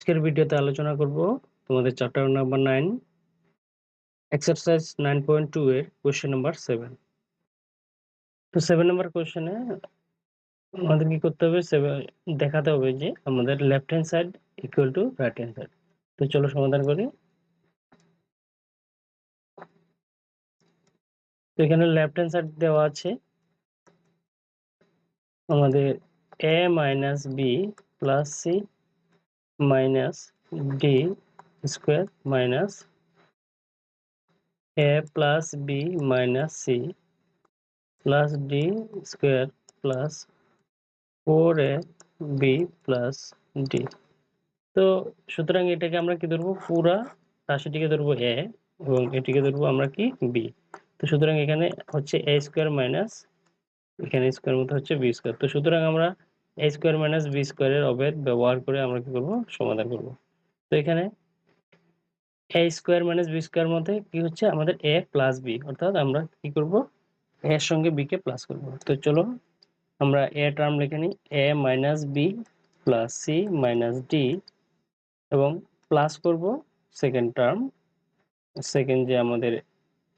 আজকের ভিডিওতে আলোচনা করব তোমাদের চ্যাপ্টার নাম্বার 9 এক্সারসাইজ 9.2 এর কোশ্চেন নাম্বার 7। তো 7 নাম্বার কোশ্চেনে আমাদের কি করতে হবে, দেখাতে হবে যে আমাদের left hand side equal to right hand side. তো চলো সমাধান করি। তো এখানে লেফট হ্যান্ড সাইড দেওয়া আছে আমাদের a minus B plus C minus D square minus a plus B minus C plus D square plus 4ab plus D. তো সুতরাং এটাকে আমরা কি ধরবো, পুরা রাশিটিকে ধরবো a এবং এটিকে ধরবো আমরা কি b। তো সুতরাং এখানে হচ্ছে a স্কোয়ার মাইনাস এখানে স্কোয়ার মতো হচ্ছে b স্কোয়ার। তো সুতরাং আমরা a স্কোয়ার মাইনাস b স্কোয়ারের অভেদ ব্যবহার করে আমরা কি করব, সমাধান করব। তো এখানে a square minus b square মধ্যে কি হচ্ছে আমাদের a প্লাস b, অর্থাৎ আমরা কি করব, a এর সঙ্গে b কে প্লাস করব। তো চলো আমরা a টার্ম লিখে নিই, a minus b plus C minus D এবং প্লাস করব সেকেন্ড টার্ম, সেকেন্ড যে আমাদের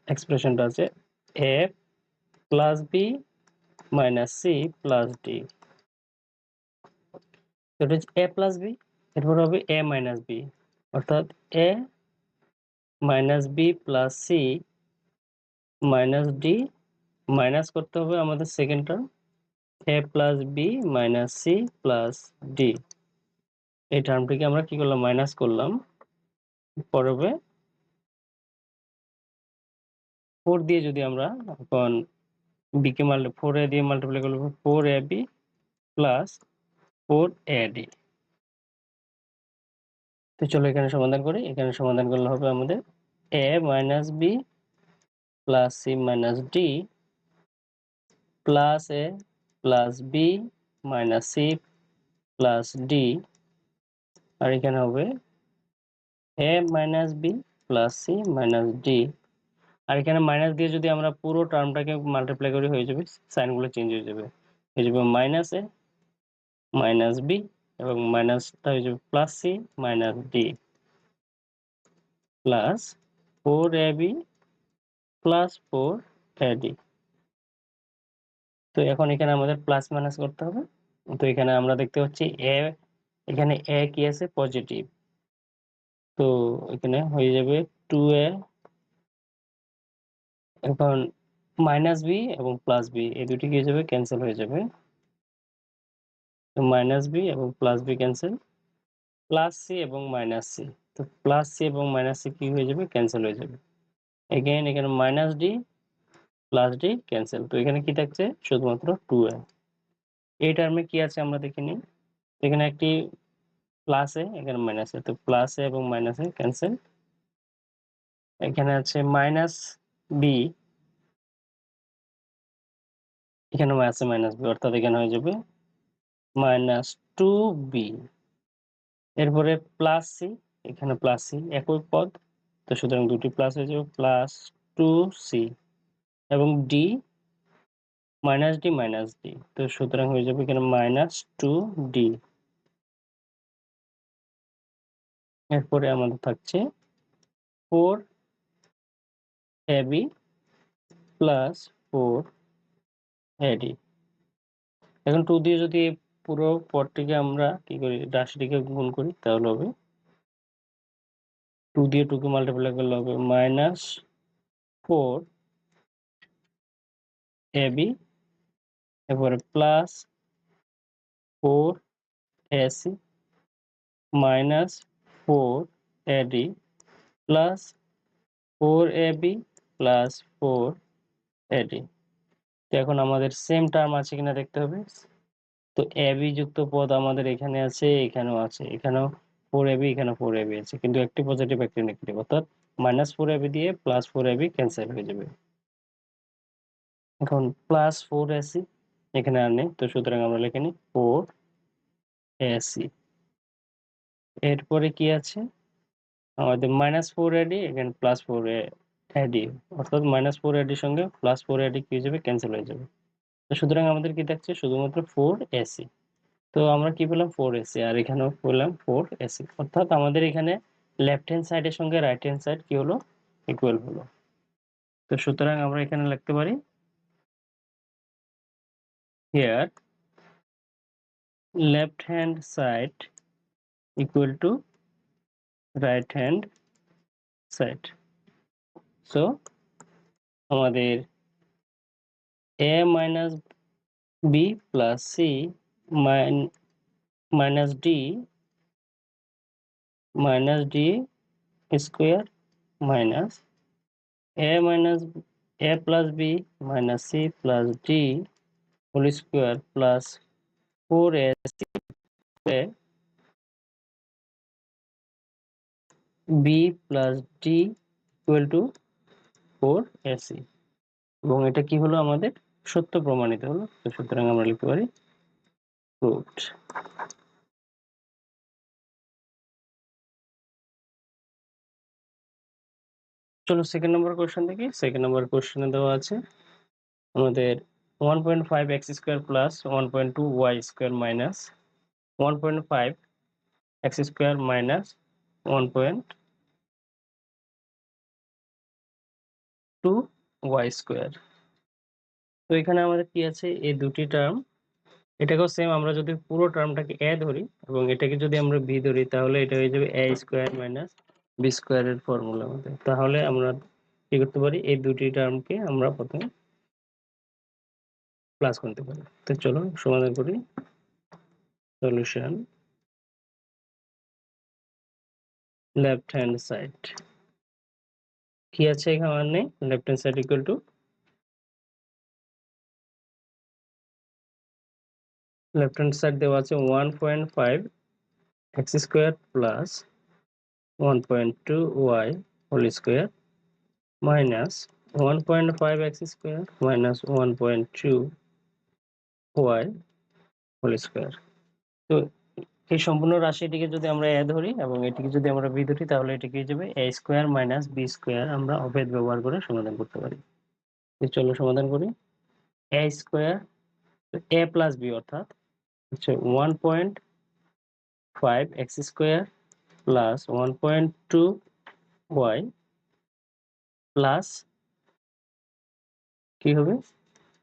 এক্সপ্রেশনটা আছে a plus B minus C plus D. এটা হচ্ছে a প্লাস বি, এরপর হবে a মাইনাস বি, অর্থাৎ a minus B plus C minus D minus করতে হবে আমাদের second term a plus B minus C plus D. এই টার্মটিকে আমরা কি করলাম, মাইনাস করলাম। পরে হবে 4 দিয়ে যদি আমরা এখন বি কে 4a দিয়ে মাল্টিপ্লাই করলে 4ab প্লাস 4ad। তো চলো এখানে সমাধান করি। এখানে সমাধান করলে হবে আমাদের a minus B plus C minus D plus a plus B minus C plus D, আর এখানে হবে a minus B plus C minus D. আর এখানে মাইনাস দিয়ে যদি আমরা পুরো টার্মটাকে মাল্টিপ্লাই করি হয়ে যাবে, সাইনগুলো চেঞ্জ হয়ে যাবে, হয়ে যাবে মাইনাস a মাইনাস বি এবং মাইনাসটা হয়ে যাবে plus C minus D plus 4ab plus 4ad। তো এখন এখানে আমাদের প্লাস মাইনাস করতে হবে। তো এখানে আমরা দেখতে পাচ্ছি a, এখানে a কি আছে, পজিটিভ। তো এখানে হয়ে যাবে 2a, এখন মাইনাস বি এবং প্লাস বি এই দুটি কি হয়ে যাবে, ক্যান্সেল হয়ে যাবে। তো মাইনাস বি এবং plus b cancel, plus c এবং মাইনাস সি, তো প্লাস সি এবং মাইনাস সি কি হয়ে যাবে, ক্যান্সেল হয়ে যাবে। এগেইন এখানে minus D plus d cancel, তো এখানে কি থাকছে, শুধুমাত্র 2a। এই টার্মে কি আছে আমরা দেখে নিই। এখানে একটি প্লাস এ, এখানে মাইনাস এ, তো প্লাস এ এবং মাইনাস এ ক্যান্সেল। এখানে আছে মাইনাস বি, এখানে আছে মাইনাস বি, অর্থাৎ এখানে হয়ে যাবে মাইনাস 2b। এরপরে প্লাস সি, এখানে প্লাস সি একই পদ, তো সুতরাং দুটি প্লাস হয়ে যাবে, প্লাস 2c এবং D minus D minus D, তো সুতরাং হয়ে যাবে এখানে মাইনাস 2d। এরপরে আমাদের থাকছে 4ab প্লাস 4ad। এখন 2 দিয়ে যদি পুরো পদটিকে আমরা কি করি, রাশিটিকে গুণ করি, তাহলে হবে 2 দিয়ে 2 কে মাল্টিপ্লাই করলে হবে মাইনাস 4ab, এরপরে plus 4ac minus 4ad plus 4ab plus 4ad। তো এখন আমাদের সেম টার্ম আছে কিনা দেখতে হবে। তো ab যুক্ত পদ আমাদের এখানে আছে, এখানেও আছে, এখানেও 4ab, এখানে 4ab আছে, কিন্তু একটি পজিটিভ একটি নেগেটিভ, অর্থাৎ মাইনাস 4ab দিয়ে প্লাস 4ab ক্যান্সেল হয়ে যাবে। এখন প্লাস 4ac এখানে আর নেই, তো সুতরাং আমরা লিখে নিই 4ac। এরপরে কি আছে আমাদের মাইনাস 4ad, এখানে প্লাস 4ad, অর্থাৎ মাইনাস 4ad সঙ্গে প্লাস 4ad কি হয়ে যাবে, ক্যান্সেল হয়ে যাবে। তো সুতরাং আমাদের কি থাকছে, শুধুমাত্র 4ac। তো আমরা কি পেলাম 4ac, আর এখানেও পেলাম 4ac, অর্থাৎ আমাদের এখানে লেফট হ্যান্ড সাইডের সঙ্গে রাইট হ্যান্ড সাইড কি হলো, ইকুয়াল হলো। তো সুতরাং আমরা এখানে লিখতে পারি here left hand side equal to right hand side. So আমাদের a minus B plus C minus D square minus a minus a plus b minus c plus d whole square plus 4ac b plus d equal to 4ac, এবং এটা কি হলো, আমাদের সত্য প্রমাণিত হলো। তো সুতরাং আমরা লিখতে পারি প্রুভড। চলো সেকেন্ড নম্বর কোশ্চেন দেখি। সেকেন্ড নম্বর কোশ্চেনে দেওয়া আছে আমাদের 1.5 x square plus 1.2 y square minus 1.5 x square minus 1.2 y square. তো এখানে আমাদের কি আছে, এই দুটি টার্ম, এটাকেও সেম, আমরা যদি পুরো টার্মটাকে a ধরি এবং এটাকে যদি আমরা b ধরি, তাহলে এটা হয়ে যাবে a স্কোয়ার মাইনাস বি স্কোয়ারের ফর্মুলা আমাদের। তাহলে আমরা কি করতে পারি, এই দুটি টার্মকে আমরা প্রথমে প্লাস করতে পারি। তো চলো সমাধান করি। সলিউশন লেফট হ্যান্ড সাইড কি আছে এখানে, left hand side equal to, left hand side দেওয়া আছে 1.5 x square plus 1.2 y whole square minus 1.5 x square minus 1.2 y whole square. তো এই সম্পূর্ণ রাশিটিকে যদি আমরা a ধরি এবং এটিকে যদি আমরা b ধরি, তাহলে এটি কি যাবে a square minus b square. আমরা অভেদ ব্যবহার করে সমাধান করতে পারি। চলো সমাধান করি। a square a plus b অর্থাৎ হচ্ছে 1.5 x square plus 1.2 y plus কি হবে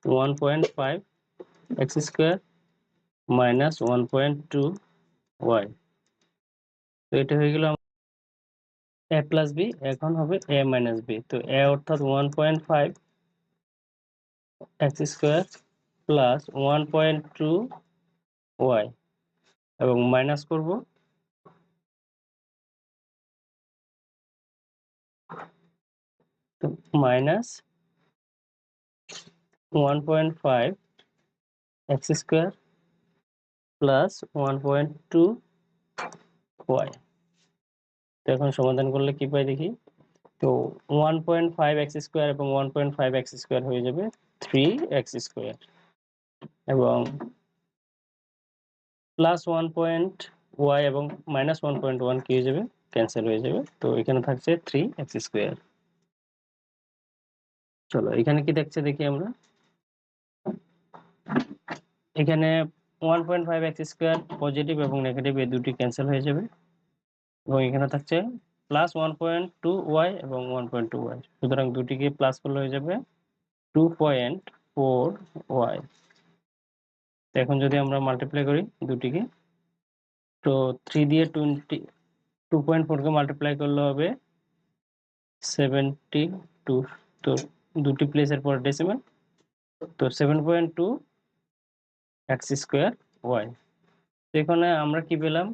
1.5 এক্স স্কোয়ার মাইনাস 1.2 ওয়াই। তো এটা হয়ে গেল a প্লাস বি, এখন হবে a মাইনাস বি। তো a অর্থাৎ 1.5 এক্স স্কোয়ার প্লাস 1.2 ওয়াই এবং মাইনাস করব তো minus 1.5 x square plus 1.2 y. তো এখন সমাধান করলে কি পাই দেখি। তো 1.5 এক্স স্কোয়ার এবং 1.5 এক্স স্কোয়ার হয়ে যাবে 3 এক্স স্কোয়ার এবং প্লাস 1.y এবং মাইনাস 1.1 কি হয়ে যাবে, ক্যান্সেল হয়ে যাবে। তো এখানে থাকছে 3 এক্স স্কোয়ার। চলো এখানে কি দেখছে দেখি আমরা। এখানে 1.5 এক্স স্কোয়ার পজিটিভ এবং নেগেটিভ এই দুটি ক্যান্সেল হয়ে যাবে এবং এখানে থাকছে প্লাস 1.2 ওয়াই এবং 1.2 ওয়াই। সুতরাং দুটিকে প্লাস করলে হয়ে যাবে 2.4 ওয়াই। এখন যদি আমরা মাল্টিপ্লাই করি দুটিকে, তো 3 দিয়ে 2.4 কে মাল্টিপ্লাই করলে হবে 72। তো দুটি প্লেসের পর ডেসিমাল, তো 7.2 এক্স স্কোয়ার ওয়াই। তো এখানে আমরা কি পেলাম,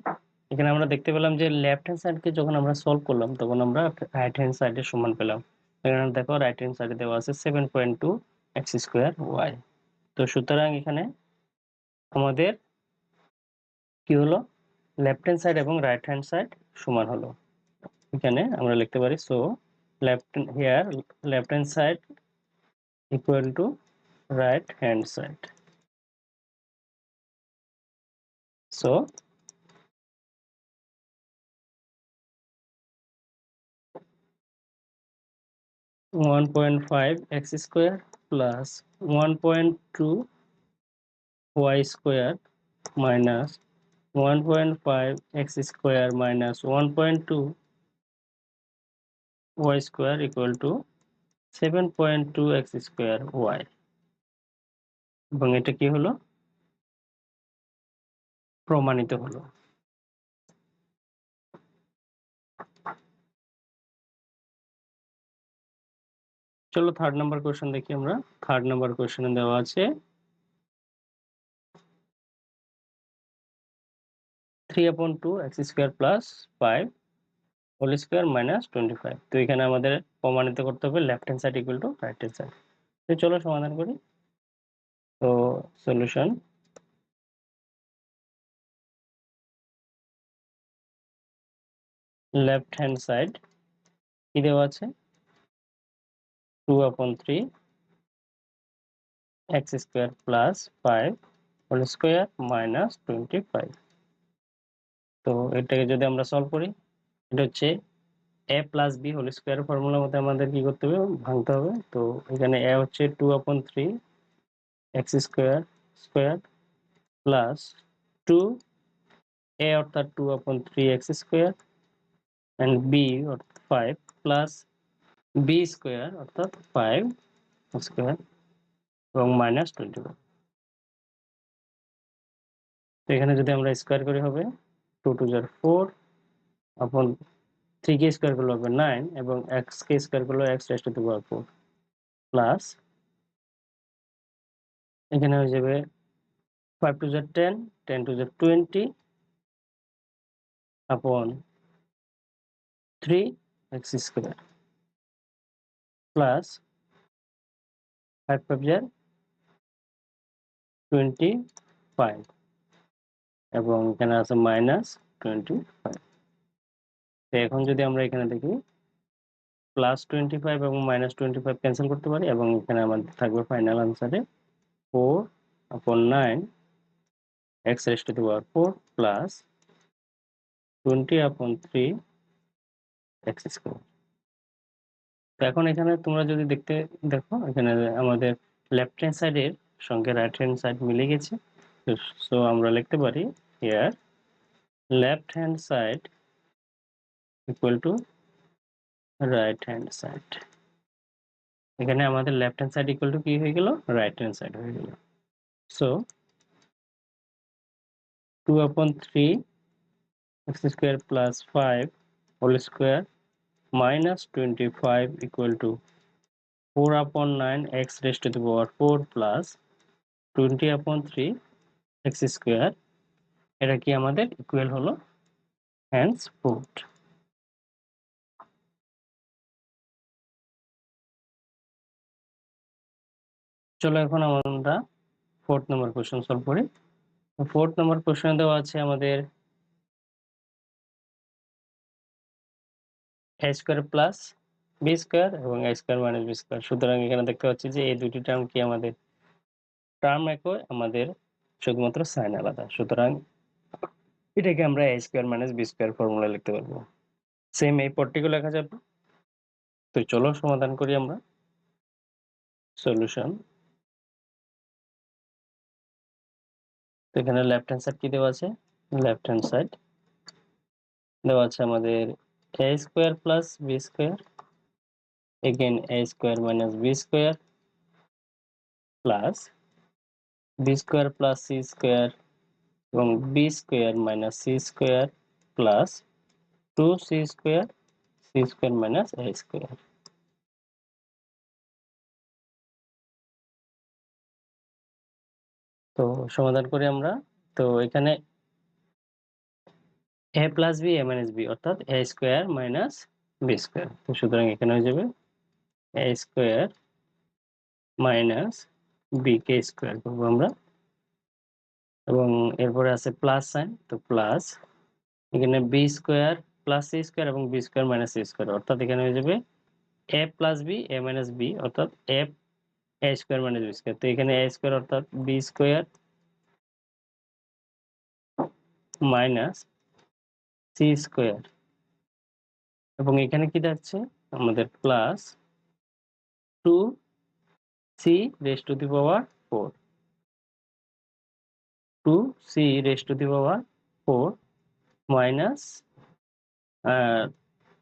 এখানে আমরা দেখতে পেলাম যে লেফট হ্যান্ড সাইডকে যখন আমরা সলভ করলাম তখন আমরা রাইট হ্যান্ড সাইডের সমান পেলাম। এখানে দেখো রাইট হ্যান্ড সাইডে দেওয়া আছে 7.2 এক্স স্কোয়ার ওয়াই। তো সুতরাং এখানে আমাদের কি হলো, লেফট হ্যান্ড সাইড এবং রাইট হ্যান্ড সাইড সমান হলো। এখানে আমরা লিখতে পারি so left hand side equal to right hand side. So 1.5 x square plus 1.2 y square minus 1.5 x square minus 1.2 y square equal to 7.2 x square y, এবং এটা কি হলো, প্রমাণিত হলো। চলো থার্ড নাম্বার কোশ্চেন দেখি আমরা। থার্ড নাম্বার কোশ্চেনে দেওয়া আছে 3/2 x square plus 5 whole square minus 25। তো এখানে আমাদের প্রমাণিত করতে হবে left hand side equal to right hand side. তো চলো সমাধান করি। তো সলিউশন, লেফট হ্যান্ড সাইড কি দেওয়া আছে, 2/3 x square plus 5 whole square minus 25। তো এটাকে যদি আমরা সলভ করি, এটা হচ্ছে a plus b whole square ফর্মুলার মধ্যে আমাদের কি করতে হবে, ভাঙতে হবে। তো এখানে a হচ্ছে 2/3 x square square plus 2 a অর্থাৎ 2/3 x স্কয়ার and b অর্থাৎ 5 প্লাস b স্কয়ার অর্থাৎ 5 স্কয়ার এবং মাইনাস 25। তো এখানে যদি আমরা স্কয়ার করি হবে 2 2 jar 4 upon 3 কে স্কয়ার করলে হবে 9 এবং x কে স্কয়ার করলে x raised to the power 4 plus এখানে হয়ে যাবে 5 2 jar 10 10 2 jar 20 upon 3 x square plus 5 5 jar 25 এবং এখানে আছে মাইনাস 25। তো এখন যদি আমরা এখানে দেখি প্লাস 25 এবং মাইনাস 25 ক্যান্সেল করতে পারি এবং এখানে আমাদের থাকবে ফাইনাল আনসারে 4/9 x raised to the power 4 plus 20/3 x square. তো এখন এখানে তোমরা যদি দেখো এখানে আমাদের লেফট হ্যান্ড সাইডের সঙ্গে রাইট হ্যান্ড সাইড মিলে গেছে। সো আমরা লিখতে পারি here left hand side equal to right hand side. এখানে আমাদের left hand side equal two কি হয়ে গেল, রাইট হ্যান্ড সাইড হয়ে গেল। So 2/3 x square plus 5 whole square minus 25 equal to 4/9 x raised to the power 4 plus 20/3 x square। এটা কি আমাদের ইকুয়াল হলো হ্যান্স প্রুভড। চলো এখন আমরা ফোর্থ নাম্বার কোশ্চেন সলভ করি। ফোর্থ নাম্বার কোশ্চেনে দেওয়া আছে আমাদের a square plus b square এবং a square minus b square. সুতরাং এখানে দেখতে পাচ্ছি যে এই দুটি টার্ম কি আমাদের টার্ম একই, আমাদের শুধুমাত্র সাইন আলাদা। সুতরাং এটাকে আমরা a square minus b square formula লিখতে পারবো। সেম এই পদটিকে লেখা যাবে। তো চলো সমাধান করি আমরা। সলিউশন, তো এখানে লেফট হ্যান্ড সাইড কি দেওয়া আছে, লেফট হ্যান্ড সাইড দেওয়া আছে আমাদের a square plus b square, again a square minus b square plus b square plus c square এবং b square minus c square plus 2c square c square minus a square. তো সমাধান করি আমরা। তো এখানে a plus b a minus b অর্থাৎ a square minus b square. তো সুতরাং এখানে হয়ে যাবে a square minus b K square করবো আমরা এবং এরপরে আছে প্লাস সাইন। তো প্লাস এখানে b square plus c square এবং b square minus c square অর্থাৎ এখানে হয়ে যাবে a plus b a minus b অর্থাৎ a square minus b square. তো এখানে a স্কয়ার অর্থাৎ b square minus c square এবং এখানে কি থাকছে আমাদের plus 2c raised to the power 4। 2c raised to the power 4 minus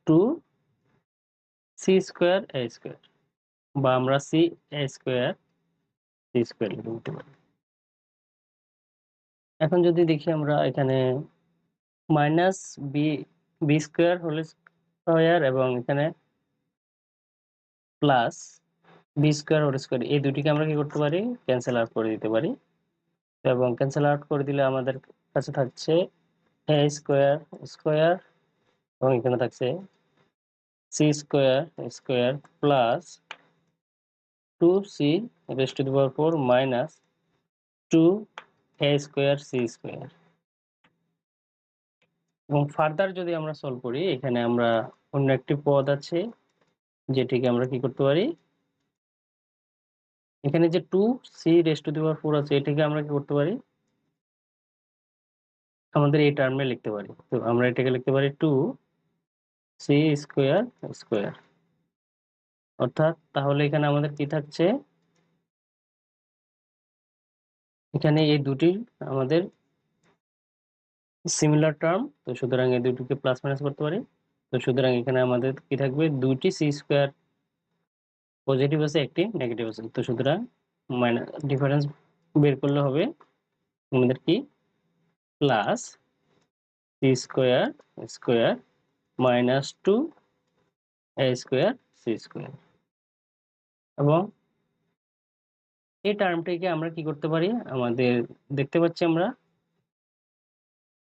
2c square a square, বা আমরা c a square c square লিখতে পারি। এখন যদি দেখি আমরা এখানে minus b b square whole square এবং এখানে plus b square whole square, এই দুটিকে আমরা কি করতে পারি, ক্যান্সেল আউট করে দিতে পারি। এবং ক্যান্সেল আউট করে দিলে আমাদের কাছে থাকছে a স্কয়ার স্কয়ার এবং এখানে থাকছে c square square plus 2c raised to the power 4 minus 2a square c square. এবং ফার্দার যদি আমরা সলভ করি, এখানে আমরা অন্য একটি পদ আছে যেটিকে আমরা কি করতে পারি, এখানে যে 2c raised to the power 4 আছে এটাকে আমরা কি করতে পারি, আমাদের এই টার্মে লিখতে পারি। তো আমরা এটাকে লিখতে পারি 2c স্কয়ার স্কয়ার, অর্থাৎ তাহলে এখানে আমাদের কি থাকছে, এখানে এই দুটি আমাদের সিমিলার টার্ম, তো সুতরাং এই দুটিকে প্লাস মাইনাস করতে পারি। তো সুতরাং এখানে আমাদের কি থাকবে, দুটি c স্কয়ার পজিটিভ আছে, একটি নেগেটিভ আছে। তো সুতরাং মাইনাস ডিফারেন্স বের করলে হবে আমাদের কি, plus c square square minus 2a square c square. এবং এই টার্মটিকে আমরা কি করতে পারি, আমাদের দেখতে পাচ্ছি আমরা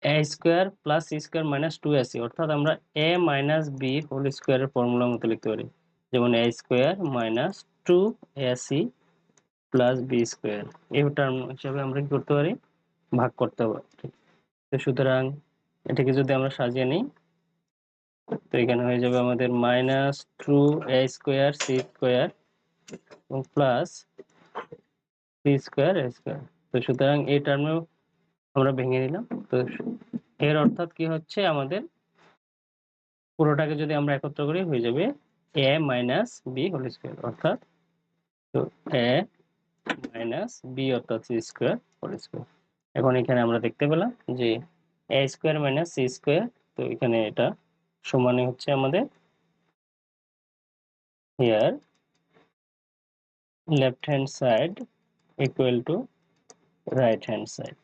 a square plus c square minus 2ac, অর্থাৎ আমরা a মাইনাস b হোল স্কয়ারের ফর্মুলার মতো লিখতে পারি, যেমন a square minus 2ac plus b square, এই টার্ম হিসেবে আমরা কি করতে পারি, ভাগ করতে পারি। তো সুতরাং এটাকে যদি আমরা সাজিয়ে নিই, তো এখানে হয়ে যাবে আমাদের minus 2a square c square এবং plus c square a square. তো সুতরাং এই টার্মেও আমরা ভেঙে নিলাম। তো এর অর্থাৎ কি হচ্ছে, আমাদের পুরোটাকে যদি আমরা একত্র করি হয়ে যাবে a minus b whole square, অর্থাৎ তো a মাইনাস b অর্থাৎ c স্কয়ার হোল স্কয়ার। এখন এখানে আমরা দেখতে পেলাম যে a square minus c square, তো এখানে এটা সমানে হচ্ছে আমাদের here left hand side equal to right hand side.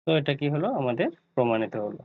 তো এটা কি হলো, আমাদের প্রমাণিত হলো।